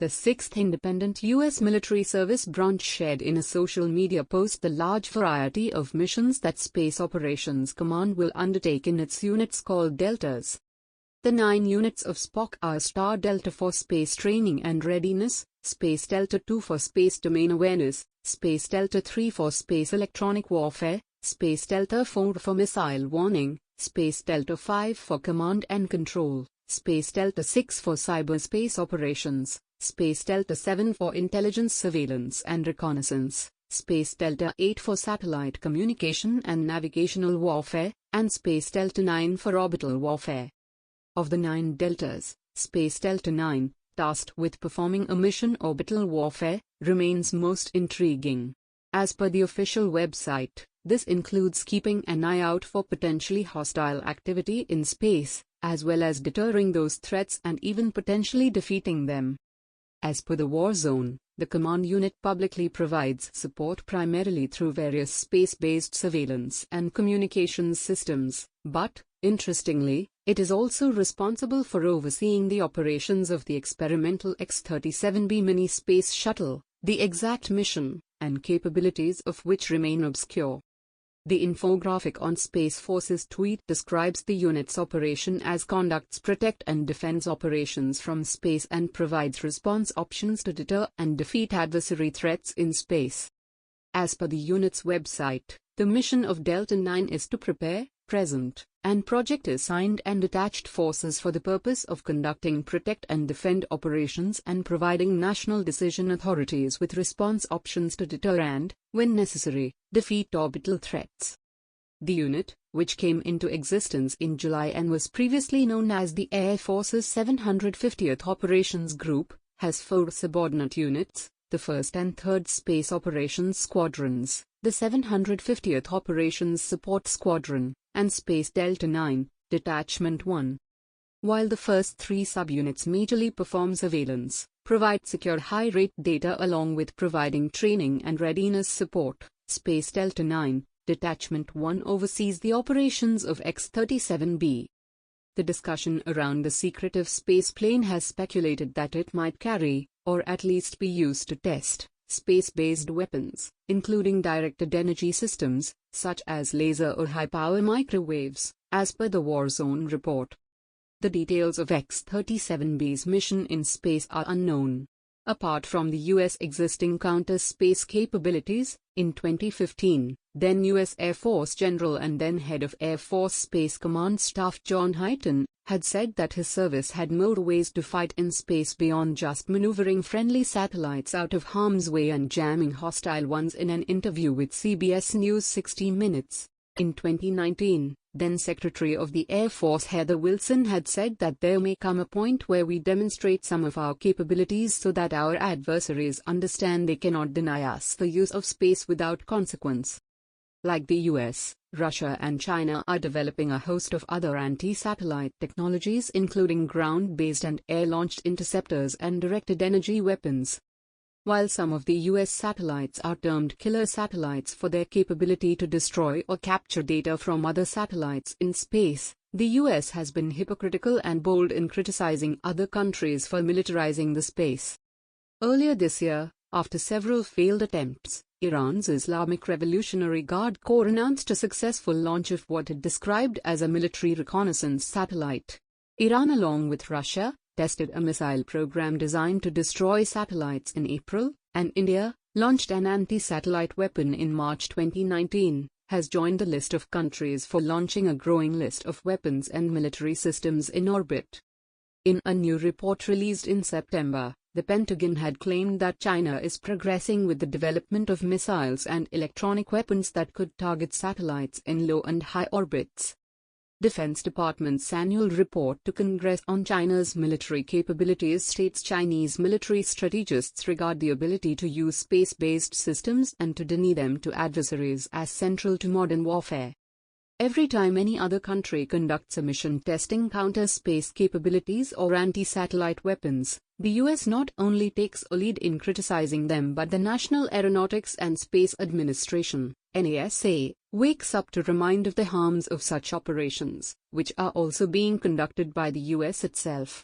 The 6th Independent U.S. Military Service Branch shared in a social media post the large variety of missions that Space Operations Command will undertake in its units called Deltas. The 9 units of SPoC are Star Delta for space training and readiness, Space Delta 2 for space domain awareness, Space Delta 3 for space electronic warfare, Space Delta 4 for missile warning, Space Delta 5 for command and control, Space Delta 6 for cyberspace operations, Space Delta 7 for intelligence surveillance and reconnaissance, Space Delta 8 for satellite communication and navigational warfare, and Space Delta 9 for orbital warfare. Of the 9 deltas, Space Delta 9, tasked with performing a mission orbital warfare, remains most intriguing. As per the official website, this includes keeping an eye out for potentially hostile activity in space, as well as deterring those threats and even potentially defeating them. As per the war zone, the command unit publicly provides support primarily through various space-based surveillance and communications systems, but, interestingly, it is also responsible for overseeing the operations of the experimental X-37B mini space shuttle, the exact mission and capabilities of which remain obscure. The infographic on Space Force's tweet describes the unit's operation as conducts protect and defense operations from space and provides response options to deter and defeat adversary threats in space. As per the unit's website, the mission of Delta 9 is to prepare, present, and project assigned and detached forces for the purpose of conducting protect and defend operations and providing national decision authorities with response options to deter and, when necessary, defeat orbital threats. The unit, which came into existence in July and was previously known as the Air Force's 750th Operations Group, has 4 subordinate units, the 1st and 3rd Space Operations Squadrons, the 750th Operations Support Squadron, and Space Delta 9, Detachment 1. While the first 3 subunits majorly perform surveillance, provide secure high-rate data along with providing training and readiness support, Space Delta 9, Detachment 1 oversees the operations of X-37B. The discussion around the secretive space plane has speculated that it might carry, or at least be used to test, space-based weapons, including directed energy systems, such as laser or high-power microwaves, as per the War Zone report. The details of X-37B's mission in space are unknown. Apart from the U.S. existing counter-space capabilities, in 2015, then U.S. Air Force General and then Head of Air Force Space Command Staff John Hyten had said that his service had more ways to fight in space beyond just maneuvering friendly satellites out of harm's way and jamming hostile ones in an interview with CBS News 60 Minutes. In 2019, then Secretary of the Air Force Heather Wilson had said that there may come a point where we demonstrate some of our capabilities so that our adversaries understand they cannot deny us the use of space without consequence. Like the US, Russia and China are developing a host of other anti-satellite technologies including ground-based and air-launched interceptors and directed energy weapons. While some of the US satellites are termed killer satellites for their capability to destroy or capture data from other satellites in space, the US has been hypocritical and bold in criticizing other countries for militarizing the space. Earlier this year, after several failed attempts, Iran's Islamic Revolutionary Guard Corps announced a successful launch of what it described as a military reconnaissance satellite. Iran, along with Russia, tested a missile program designed to destroy satellites in April, and India, launched an anti-satellite weapon in March 2019, has joined the list of countries for launching a growing list of weapons and military systems in orbit. In a new report released in September, the Pentagon had claimed that China is progressing with the development of missiles and electronic weapons that could target satellites in low and high orbits. Defense Department's annual report to Congress on China's military capabilities states Chinese military strategists regard the ability to use space-based systems and to deny them to adversaries as central to modern warfare. Every time any other country conducts a mission testing counter-space capabilities or anti-satellite weapons, the US not only takes a lead in criticizing them but the National Aeronautics and Space Administration, NASA, wakes up to remind of the harms of such operations, which are also being conducted by the US itself.